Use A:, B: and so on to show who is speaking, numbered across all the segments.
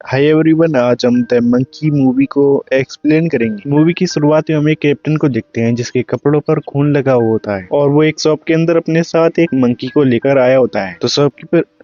A: Hi everyone, आज हम the monkey movie को एक्सप्लेन करेंगे। मूवी की शुरुआत में हम एक कैप्टन को देखते हैं जिसके कपड़ों पर खून लगा हुआ होता है और वो एक शॉप के अंदर अपने साथ एक मंकी को लेकर आया होता है।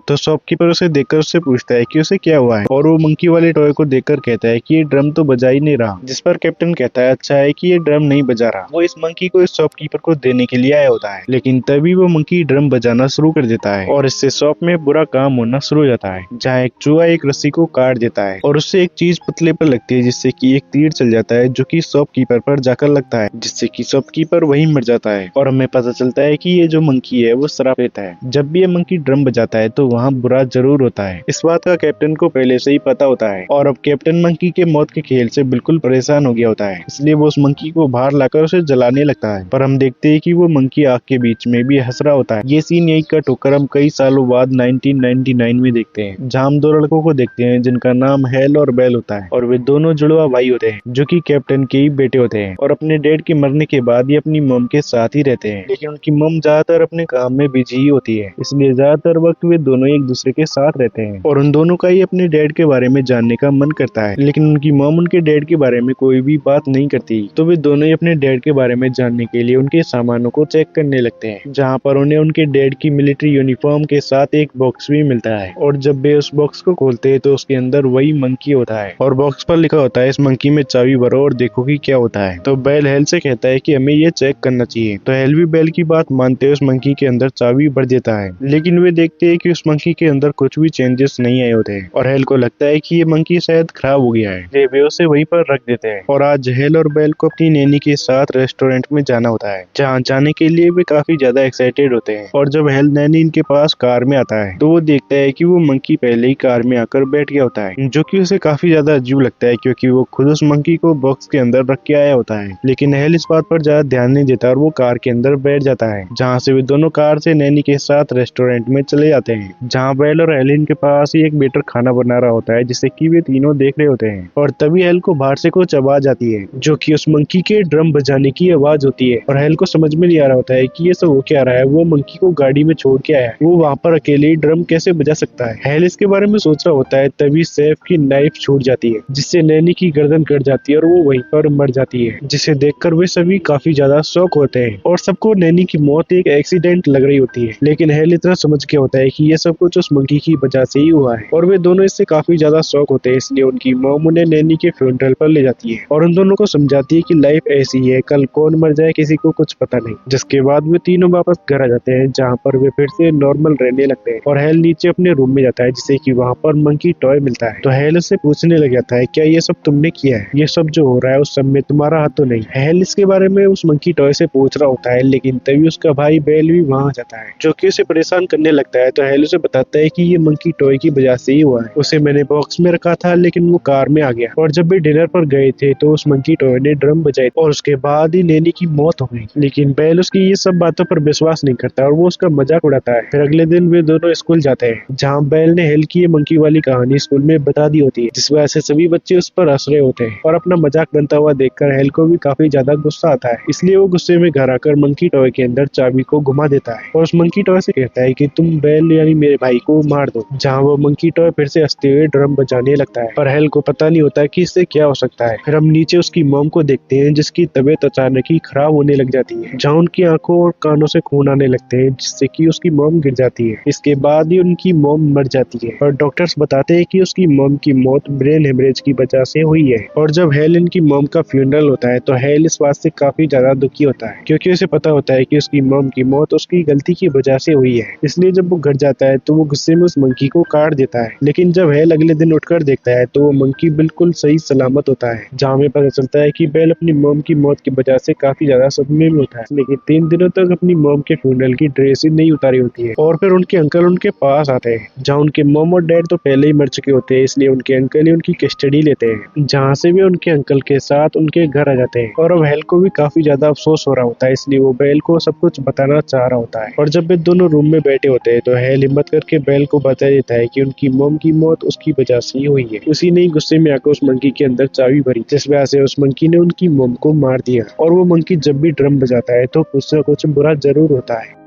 A: तो शॉपकीपर उसे देखकर उससे पूछता है कि उसे क्या हुआ है और वो मंकी वाले टॉय को देखकर कहता है कि ये ड्रम तो बजा ही नहीं रहा। जिस पर कैप्टन कहता है अच्छा है कि ये ड्रम नहीं बजा रहा। वो इस मंकी को इस शॉपकीपर को देने के लिए आया होता है, लेकिन तभी वो मंकी ड्रम बजाना शुरू कर देता है और इससे शॉप में बुरा काम होना शुरू हो जाता है, जहाँ एक चूहा एक रस्सी को काट देता है और उससे एक चीज पुतले पर लगती है जिससे कि एक तीर चल जाता है जो कि शॉपकीपर पर जाकर लगता है, जिससे कि शॉपकीपर वहीं मर जाता है। और हमें पता चलता है कि ये जो मंकी है वो श्राप लेता है। जब भी ये मंकी ड्रम बजाता है तो वहाँ बुरा जरूर होता है। इस बात का कैप्टन को पहले से ही पता होता है और अब कैप्टन मंकी के मौत के खेल से बिल्कुल परेशान हो गया होता है, इसलिए वो उस मंकी को बाहर लाकर उसे जलाने लगता है। पर हम देखते हैं कि वो मंकी आग के बीच में भी हंस रहा होता है। ये सीन यही कट होकर हम कई सालों बाद 1999 में देखते हैं, जहाँ हम दो लड़कों को देखते हैं जिनका नाम हेल और बेल होता है और वे दोनों जुड़वा भाई होते हैं जो कि कैप्टन के ही बेटे होते हैं। और अपने डैड के मरने के बाद ये अपनी मॉम के साथ ही रहते हैं, लेकिन उनकी मॉम ज्यादातर अपने काम में बिजी ही होती है, इसलिए ज्यादातर वक्त वे दोनों एक दूसरे के साथ रहते हैं। और उन दोनों का ही अपने डैड के बारे में जानने का मन करता है, लेकिन उनकी मॉम उनके डैड के बारे में कोई भी बात नहीं करती। तो वे दोनों ही अपने डैड के बारे में जानने के लिए उनके सामानों को चेक करने लगते हैं, जहाँ पर उन्हें उनके डैड की मिलिट्री यूनिफॉर्म के साथ एक बॉक्स भी मिलता है। और जब वे उस बॉक्स को खोलते हैं तो उसके अंदर वही मंकी होता है और बॉक्स पर लिखा होता है इस मंकी में चाबी भरो और देखो कि क्या होता है। तो बेल हेल से कहता है कि हमें ये चेक करना चाहिए। तो हेल भी बेल की बात मानते हुए उस मंकी के अंदर चाबी भर देता है, लेकिन वे देखते हैं कि उस मंकी के अंदर कुछ भी चेंजेस नहीं आए होते हैं और हेल को लगता है कि ये मंकी शायद खराब हो गया है। वे उसे वहीं पर रख देते हैं। और आज हेल और बेल को अपनी नैनी के साथ रेस्टोरेंट में जाना होता है, जहाँ जाने के लिए वे काफी ज्यादा एक्साइटेड होते हैं। और जब हेल नैनी इनके पास कार में आता है तो वो देखता है कि वो मंकी पहले ही कार में आकर बैठ गया होता है, जो कि उसे काफी ज्यादा अजीब लगता है क्योंकि वो खुद उस मंकी को बॉक्स के अंदर रख के आया होता है। लेकिन हेल इस बात पर ज्यादा ध्यान नहीं देता और वो कार के अंदर बैठ जाता है, जहाँ से वे दोनों कार से नैनी के साथ रेस्टोरेंट में चले जाते हैं, जहाँ बेल और हेल के पास ही एक वेटर खाना बना रहा होता है जिसे कि वे तीनों देख रहे होते हैं। और तभी हेल को बाहर से कुछ आवाज आती है जो कि उस मंकी के ड्रम बजाने की आवाज होती है। और हेल को समझ में नहीं आ रहा होता है कि ये सब हो क्या रहा है। वो मंकी को गाड़ी में छोड़ के आया है, वो वहाँ पर अकेले ड्रम कैसे बजा सकता है। हेल इसके बारे में सोच रहा होता है, तभी सैफ की नाइफ छूट जाती है जिससे नैनी की गर्दन कट जाती है और वो वहीं पर मर जाती है, जिसे देखकर वे सभी काफी ज्यादा शॉक होते हैं और सबको नैनी की मौत एक एक्सीडेंट लग रही होती है। लेकिन हेल इतना समझ के होता है कि ये सब कुछ उस मंकी की वजह से ही हुआ है और वे दोनों इससे काफी ज्यादा शॉक होते हैं, इसलिए उनकी मॉम उन्हें नैनी के फ्यूनरल पर ले जाती है और उन दोनों को समझाती है कि लाइफ ऐसी है, कल कौन मर जाए किसी को कुछ पता नहीं। जिसके बाद वे तीनों वापस घर आ जाते हैं, जहाँ पर वे फिर से नॉर्मल रहने लगते हैं। और हेल नीचे अपने रूम में जाता है जिसे कि वहाँ पर मंकी टॉय मिलता है। तो हेल उससे पूछने लग जाता है क्या ये सब तुमने किया है, ये सब जो हो रहा है उस सब में तुम्हारा हाथ तो नहीं। हेल इसके बारे में उस मंकी टॉय से पूछ रहा होता है, लेकिन तभी उसका भाई बेल भी वहाँ आ जाता है जो कि उसे परेशान करने लगता है। तो हेल उसे बताता है कि ये मंकी टॉय की वजह से ही हुआ है, उसे मैंने बॉक्स में रखा था लेकिन वो कार में आ गया। और जब भी डिनर पर गए थे तो उस मंकी टॉय ने ड्रम बजाए और उसके बाद ही नैनी की मौत हो गई। लेकिन बेल उसकी ये सब बातों पर विश्वास नहीं करता और वो उसका मजाक उड़ाता है। फिर अगले दिन वे दोनों स्कूल जाते हैं, जहाँ बेल ने हेल की ये मंकी वाली कहानी स्कूल में बता दी होती है, जिस वजह से सभी बच्चे उस पर हंस रहे होते हैं। और अपना मजाक बनता हुआ देखकर हेल को भी काफी ज्यादा गुस्सा आता है, इसलिए वो गुस्से में घर आकर मंकी टॉय के अंदर चाबी को घुमा देता है और उस मंकी टॉय से कहता है कि तुम बेल यानी मेरे भाई को मार दो, जहाँ वो मंकी टॉय फिर से हंसते हुए ड्रम बजाने लगता है। पर हेल को पता नहीं होता कि इससे क्या हो सकता है। फिर हम नीचे उसकी मॉम को देखते हैं जिसकी तबीयत अचानक ही खराब होने लग जाती है, जहाँ उनकी आंखों और कानों से खून आने लगते हैं, जिससे कि उसकी मॉम गिर जाती है। इसके बाद ही उनकी मॉम मर जाती है और डॉक्टर्स बताते हैं कि उसकी मॉम की मौत ब्रेन हेमरेज की वजह से हुई है। और जब हेल इनकी मॉम का फ्यूनरल होता है तो हेल इस बात से काफी ज्यादा दुखी होता है, क्योंकि उसे पता होता है कि उसकी मॉम की मौत उसकी गलती की वजह से हुई है। इसलिए जब वो घर जाता है तो वो गुस्से में उस मंकी को काट देता है। लेकिन जब हेल अगले दिन उठकर देखता है तो वो मंकी बिल्कुल सही सलामत होता है, जहाँ हमें पता चलता है कि बेल अपनी मॉम की मौत की वजह से काफी ज्यादा सदमे में होता है, लेकिन 3 दिनों तक अपनी मॉम के फ्यूनरल की ड्रेस ही नहीं उतारी होती है। और फिर उनके अंकल उनके पास आते हैं, जहाँ उनके मॉम और डैड तो पहले ही मर चुके होते हैं, इसलिए उनके अंकल ही उनकी कस्टडी लेते हैं, जहाँ से वे उनके अंकल के साथ उनके घर आ जाते हैं। और अब हेल को भी काफी ज्यादा अफसोस हो रहा होता है, इसलिए वो बेल को सब कुछ बताना चाह रहा होता है। और जब वे दोनों रूम में बैठे होते हैं तो हेल हिम्मत करके बेल को बता देता है कि उनकी मॉम की मौत उसकी वजह से ही हुई है। उसी ने गुस्से में आकर उस मंकी के अंदर चाबी भरी, जिस वजह से उस मंकी ने उनकी मॉम को मार दिया। और वो मंकी जब भी ड्रम बजाता है तो कुछ न कुछ बुरा जरूर होता है।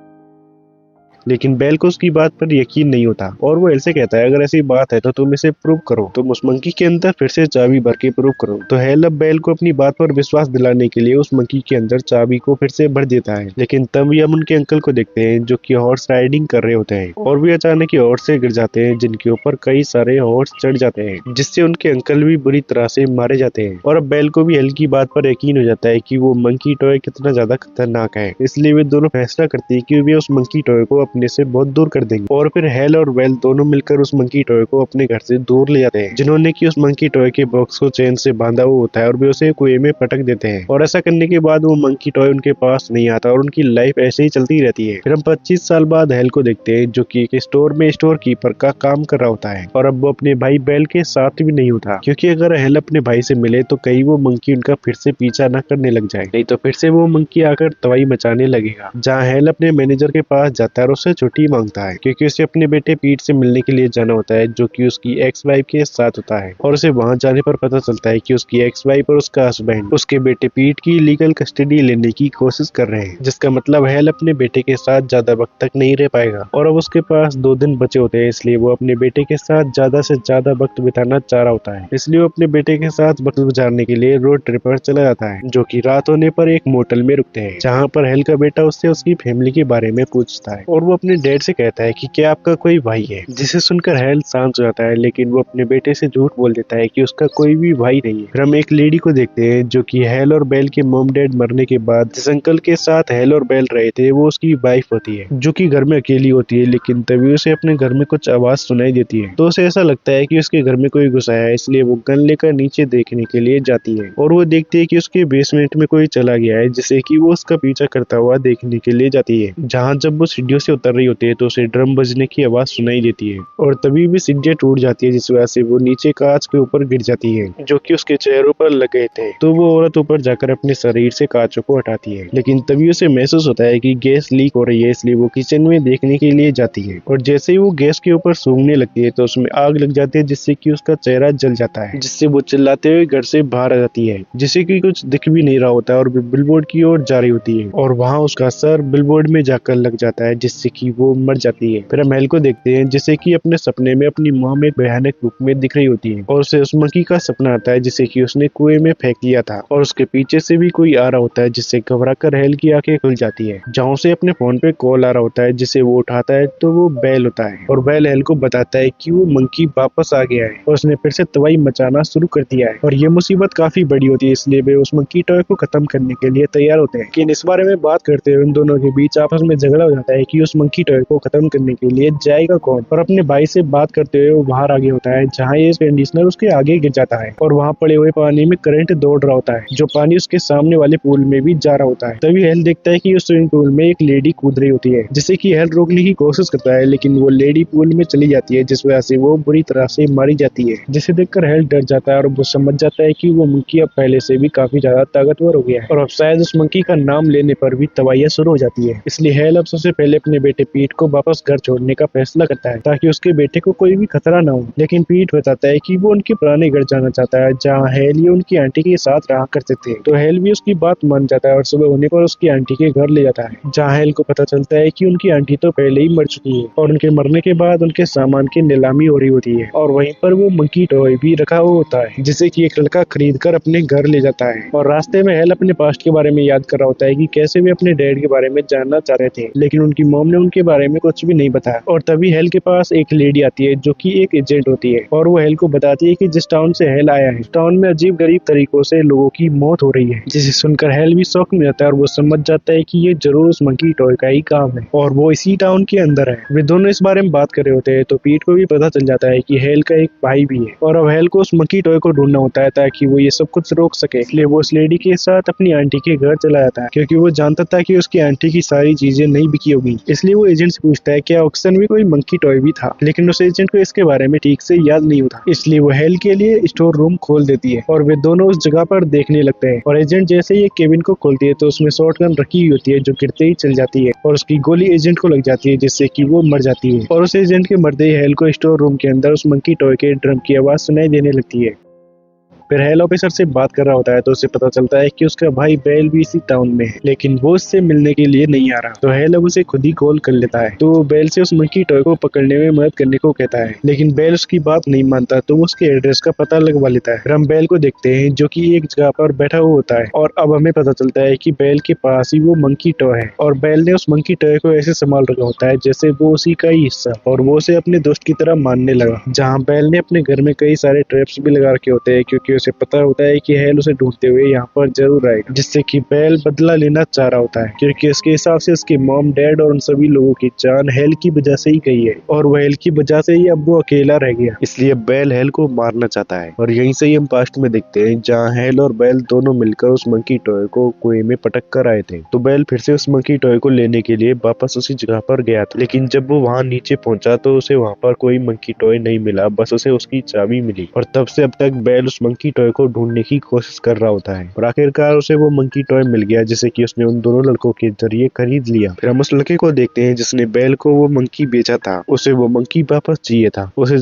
A: लेकिन बेल को उसकी बात पर यकीन नहीं होता और वो हेल से कहता है अगर ऐसी बात है तो तुम इसे प्रूव करो, तुम उस मंकी के अंदर फिर से चाबी भर के प्रूव करो। तो हेल अब बेल को अपनी बात पर विश्वास दिलाने के लिए उस मंकी के अंदर चाबी को फिर से भर देता है। लेकिन तभी हम उनके अंकल को देखते हैं जो कि हॉर्स राइडिंग कर रहे होते हैं और भी अचानक ही हॉर्स से गिर जाते हैं जिनके ऊपर कई सारे हॉर्स चढ़ जाते हैं, जिससे उनके अंकल भी बुरी तरह से मारे जाते हैं। और अब बेल को भी हेल की बात पर यकीन हो जाता है कि वो मंकी टॉय कितना ज्यादा खतरनाक है, इसलिए वे दोनों फैसला करते हैं कि वे उस मंकी टॉय को अपने से बहुत दूर कर देंगे। और फिर हेल और बेल दोनों मिलकर उस मंकी टॉय को अपने घर से दूर ले जाते हैं, जिन्होंने कि उस मंकी टॉय के बॉक्स को चेन से बांधा हुआ होता है और वे उसे कुएं में पटक देते हैं। और ऐसा करने के बाद वो मंकी टॉय उनके पास नहीं आता और उनकी लाइफ ऐसे ही चलती रहती है। फिर हम 25 साल बाद हेल को देखते हैं जो कि एक स्टोर में स्टोर कीपर का काम कर रहा होता है और अब वो अपने भाई बेल के साथ भी नहीं होता, क्योंकि अगर हेल अपने भाई से मिले तो कहीं वो मंकी उनका फिर से पीछा न करने लग जाए, नहीं तो फिर से वो मंकी आकर तबाही मचाने लगेगा। जहाँ हेल अपने मैनेजर के पास जाता है और उससे छुट्टी मांगता है क्योंकि उसे अपने बेटे पीट से मिलने के लिए जाना होता है जो कि उसकी एक्स वाइफ के साथ होता है। और उसे वहाँ जाने पर पता चलता है कि उसकी एक्स वाइफ और उसका हस्बैंड उसके बेटे पीट की लीगल कस्टडी लेने की कोशिश कर रहे हैं, जिसका मतलब हेल अपने बेटे के साथ ज्यादा वक्त तक नहीं रह पाएगा। और अब उसके पास 2 दिन बचे होते हैं, इसलिए वो अपने बेटे के साथ ज्यादा से ज्यादा वक्त बिताना चाह रहा होता है। इसलिए वो अपने बेटे के साथ वक्त गुजारने के लिए रोड ट्रिप पर चला जाता है, जो कि रात होने पर एक मोटल में रुकते हैं, जहाँ पर हेल का बेटा उससे उसकी फैमिली के बारे में पूछता है और वो अपने डैड से कहता है कि क्या आपका कोई भाई है, जिसे सुनकर हेल शांत हो जाता है। लेकिन वो अपने बेटे से झूठ बोल देता है कि उसका कोई भी भाई नहीं है। फिर हम एक लेडी को देखते हैं जो कि हेल और बेल के मॉम डैड मरने के बाद जिस अंकल के साथ हेल और बेल रहे थे वो उसकी वाइफ होती है, जो कि घर में अकेली होती है। लेकिन तभी उसे अपने घर में कुछ आवाज सुनाई देती है, तो उसे ऐसा लगता है कि उसके घर में कोई घुसा है, इसलिए वो गन लेकर नीचे देखने के लिए जाती है और वो देखती है कि उसके बेसमेंट में कोई चला गया है, जिसे कि वो उसका पीछा करता हुआ देखने के लिए जाती है। जहाँ जब वो सीढ़ियों से उतर रही होती है तो उसे ड्रम बजने की आवाज सुनाई देती है और तभी भी सीढ़ियां टूट जाती है, जिस वजह से वो नीचे कांच के ऊपर गिर जाती है जो कि उसके चेहरों पर लगे थे। तो वो औरत ऊपर जाकर अपने शरीर से कांचों को हटाती है, लेकिन तभी उसे महसूस होता है कि गैस लीक हो रही है, इसलिए वो किचन में देखने के लिए जाती है और जैसे ही वो गैस के ऊपर सूंघने लगती है तो उसमें आग लग जाती है, जिससे कि उसका चेहरा जल जाता है, जिससे वो चिल्लाते हुए घर से बाहर आ जाती है, जिसे कि कुछ दिख भी नहीं रहा होता है और बिलबोर्ड की ओर जा रही होती है और वहाँ उसका सर बिलबोर्ड में जाकर लग जाता है, जिससे कि वो मर जाती है। फिर हम हेल को देखते हैं जिसे कि अपने सपने में अपनी मॉम एक भयानक रूप में दिख रही होती है और उसे उस मंकी का सपना आता है जिसे कि उसने कुएं में फेंक दिया था और उसके पीछे से भी कोई आ रहा होता है, जिससे घबराकर हेल की आंखें खुल जाती है। जहाँ से अपने फोन पे कॉल आ रहा होता है जिसे वो उठाता है तो वो बेल होता है और बेल हेल को बताता है कि वो मंकी वापस आ गया है और उसने फिर से तबाही मचाना शुरू कर दिया है और ये मुसीबत काफी बड़ी होती है, इसलिए वे उस मंकी टॉय को खत्म करने के लिए तैयार होते हैं। लेकिन इस बारे में बात करते हुए उन दोनों के बीच आपस में झगड़ा हो जाता है कि उस मंकी टॉय को खत्म करने के लिए जाएगा कौन। और अपने भाई से बात करते हुए वो बाहर आगे होता है, जहाँ ये कंडीशनर उसके आगे गिर जाता है और वहाँ पड़े हुए पानी में करंट दौड़ रहा होता है, जो पानी उसके सामने वाले पूल में भी जा रहा होता है। तभी हेल देखता है कि उस स्विमिंग पूल में एक लेडी कूद रही होती है, जिसे कि हेल रोकने की कोशिश करता है, लेकिन वो लेडी पूल में चली जाती है, जिस वजह से वो बुरी तरह से मारी जाती है, जिसे देखकर हेल डर जाता है और वो समझ जाता है कि वो मंकी अब पहले से भी काफी ज्यादा ताकतवर हो गया है और अब शायद उस मंकी का नाम लेने पर भी तबाहियां शुरू हो जाती है। इसलिए हेल अब सबसे पहले अपने बेटे पीट को वापस घर छोड़ने का फैसला करता है ताकि उसके बेटे को कोई भी खतरा ना हो। लेकिन पीट बताता है कि वो उनके पुराने घर जाना चाहता है, जहाँ हेल ये उनकी आंटी के साथ रहा करते थे। तो हेल भी उसकी बात मान जाता है और सुबह होने पर उसकी आंटी के घर ले जाता है, जहाँ हेल को पता चलता है कि उनकी आंटी तो पहले ही मर चुकी है और उनके मरने के बाद उनके सामान की नीलामी हो रही होती है और वहीं पर वो मंकी टॉय भी रखा हुआ होता है, जिसे कि एक लड़का खरीद कर अपने घर ले जाता है। और रास्ते में हेल अपने पास्ट के बारे में याद कर रहा होता है कि कैसे वे अपने डैड के बारे में जानना चाह रहे थे, लेकिन उनकी मॉम ने उनके बारे में कुछ भी नहीं बताया। और तभी हेल के पास एक लेडी आती है जो कि एक एजेंट होती है और वो हेल को बताती है कि जिस टाउन से हेल आया है, टाउन में अजीब गरीब तरीकों से लोगों की मौत हो रही है, जिसे सुनकर हेल भी शौक में जाता है और वो समझ जाता है कि ये जरूर उस मंकी टॉय का ही काम है और वो इसी टाउन के अंदर है। वे दोनों इस बारे में बात कर रहे होते हैं तो पीट को भी पता चल जाता है कि हेल का एक भाई भी है और अब हेल को उस मंकी टॉय को ढूंढना होता है ताकि वो ये सब कुछ रोक सके। इसलिए वो उस लेडी के साथ अपनी आंटी के घर चला जाता है, क्योंकि वो जानता था कि उसकी आंटी की सारी चीजें नहीं बिकी होगी। इसलिए वो एजेंट से पूछता है कि ऑक्शन में कोई मंकी टॉय भी था, लेकिन उस एजेंट को इसके बारे में ठीक से याद नहीं होता। इसलिए वो हेल के लिए स्टोर रूम खोल देती है और वे दोनों उस जगह पर देखने लगते हैं और एजेंट जैसे ही केबिन को खोलती है तो उसमें शॉटगन रखी हुई होती है जो गिरते ही चल जाती है और उसकी गोली एजेंट को लग जाती है, जिससे कि वो मर जाती है। और उस एजेंट के मरते ही हेल को स्टोर रूम के अंदर उस मंकी टॉय के ड्रम की आवाज सुनाई देने लगती है। फिर हेल ऑफिसर से बात कर रहा होता है तो उसे पता चलता है कि उसका भाई बेल भी इसी टाउन में है, लेकिन वो उससे मिलने के लिए नहीं आ रहा। तो हेल अब उसे खुद ही कॉल कर लेता है। तो वो बेल से उस मंकी टॉय को पकड़ने में मदद करने को कहता है, लेकिन बेल उसकी बात नहीं मानता। तो वो उसके एड्रेस का पता लगवा लेता है। फिर हम बेल को देखते हैं जो कि एक जगह पर बैठा हुआ होता है, और अब हमें पता चलता है कि बेल के पास ही वो मंकी टॉय है, और बेल ने उस मंकी टॉय को ऐसे संभाल रखा होता है जैसे वो उसी का ही हिस्सा, और वो उसे अपने दोस्त की तरह मानने लगा। जहाँ बेल ने अपने घर में कई सारे ट्रैप्स भी लगा रखे होते हैं, क्योंकि उसे पता होता है कि हेल उसे ढूंढते हुए यहाँ पर जरूर आएगा, जिससे कि बेल बदला लेना चाह रहा होता है, क्योंकि उसके हिसाब से उसके मॉम डैड और उन सभी लोगों की जान हेल की वजह से ही गई है, और वो हेल की वजह से ही अब वो अकेला रह गया। इसलिए बेल हेल को मारना चाहता है। और यहीं से ही हम पास्ट में देखते हैं जहाँ हेल और बेल दोनों मिलकर उस मंकी टॉय को कुएं में पटक कर आए थे। तो बेल फिर से उस मंकी टॉय को लेने के लिए वापस उसी जगह पर गया था, लेकिन जब वो वहाँ नीचे पहुंचा तो उसे वहाँ पर कोई मंकी टॉय नहीं मिला, बस उसे उसकी चाबी मिली। और तब से अब तक बेल उस मंकी टॉय को ढूंढने की कोशिश कर रहा होता है, और आखिरकार उसे वो मंकी टॉय मिल गया, जिसे कि उसने उन दोनों लड़कों के जरिए खरीद लिया। फिर हम उस लड़के को देखते हैं जिसने बेल को वो मंकी बेचा था। उसे वो मंकी वापस चाहिए था। उसे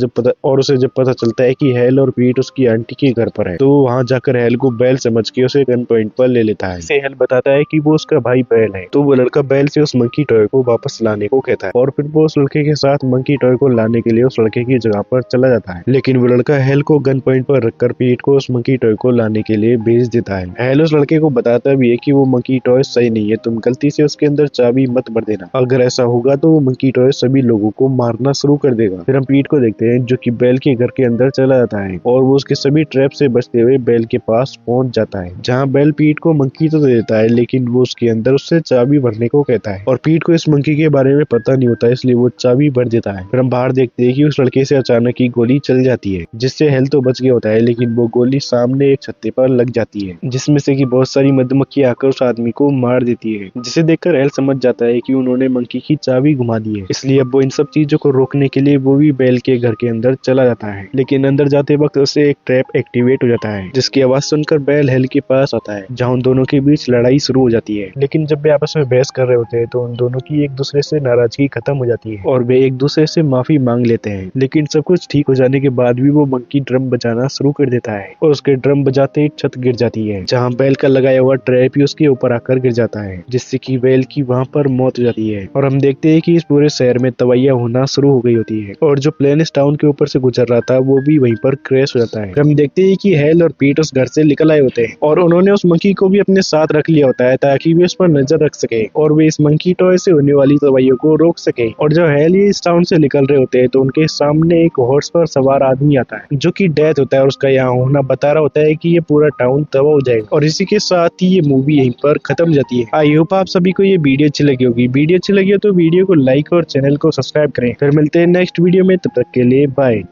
A: जब पता चलता है कि हेल और पीट उसकी आंटी के घर पर है, तो वहाँ जाकर हेल को बेल समझ के उसे गन पॉइंट पर ले लेता है। इसे हेल बताता है कि वो उसका भाई बेल है। तो वो लड़का बेल से उस मंकी टॉय को वापस लाने को कहता है, और फिर वो उस लड़के के साथ मंकी टॉय को लाने के लिए उस लड़के की जगह पर चला जाता है। लेकिन वो लड़का हेल को गन पॉइंट पर रखकर पीट को उस मंकी टॉय को लाने के लिए भेज देता है। हेल उस लड़के को बताता भी है कि वो मंकी टॉय सही नहीं है, तुम गलती से उसके अंदर चाबी मत भर देना, अगर ऐसा होगा तो वो मंकी टॉय सभी लोगों को मारना शुरू कर देगा। फिर हम पीट को देखते हैं जो कि बेल के घर के अंदर चला जाता है, और वो उसके सभी ट्रैप से बचते हुए बेल के पास पहुंच जाता है, जहां बेल पीट को मंकी तो दे देता है, लेकिन वो उसके अंदर उससे चाबी भरने को कहता है, और पीट को इस मंकी के बारे में पता नहीं होता, इसलिए वो चाबी भर देता है। फिर हम बाहर देखते हैं कि उस लड़के से अचानक ही गोली चल जाती है, जिससे हेल तो बच गया होता है, लेकिन वो गोली सामने एक छत्ते पर लग जाती है, जिसमें से कि बहुत सारी मधुमक्खी आकर उस आदमी को मार देती है, जिसे देखकर हेल समझ जाता है कि उन्होंने मंकी की चाबी घुमा दी है। इसलिए अब वो इन सब चीजों को रोकने के लिए वो भी बेल के घर के अंदर चला जाता है, लेकिन अंदर जाते वक्त उसे एक ट्रैप एक्टिवेट हो जाता है, जिसकी आवाज सुनकर बेल हेल के पास आता है, जहाँ उन दोनों के बीच लड़ाई शुरू हो जाती है। लेकिन जब वे आपस में बहस कर रहे होते हैं तो उन दोनों की एक दूसरे से नाराजगी खत्म हो जाती है, और वे एक दूसरे से माफी मांग लेते हैं। लेकिन सब कुछ ठीक हो जाने के बाद भी वो मंकी ड्रम बजाना शुरू कर देता है, और उसके ड्रम बजाते एक छत गिर जाती है, जहाँ बेल का लगाया हुआ ट्रैप ही उसके ऊपर आकर गिर जाता है, जिससे कि बेल की वहाँ पर मौत हो जाती है। और हम देखते हैं कि इस पूरे शहर में तबाहियां होना शुरू हो गई होती है, और जो प्लेन इस टाउन के ऊपर से गुजर रहा था वो भी वहीं पर क्रैश हो जाता है। हम देखते हैं कि हेल और पीट उस घर से निकल आए होते हैं, और उन्होंने उस मंकी को भी अपने साथ रख लिया होता है ताकि वे उस पर नजर रख सके, और वे इस मंकी टॉय से होने वाली तबाहियों को रोक सके। और जब हेल ये इस टाउन से निकल रहे होते हैं तो उनके सामने एक हॉर्स पर सवार आदमी आता है, जो कि डेथ होता है, और उसका यहाँ होना बता रहा होता है कि ये पूरा टाउन तबाह हो जाएगा। और इसी के साथ ही ये मूवी यहीं पर खत्म हो जाती है। आई होप आप सभी को ये वीडियो अच्छी लगी होगी। वीडियो अच्छी लगी हो तो वीडियो को लाइक और चैनल को सब्सक्राइब करें। फिर मिलते हैं नेक्स्ट वीडियो में, तब तक के लिए बाय।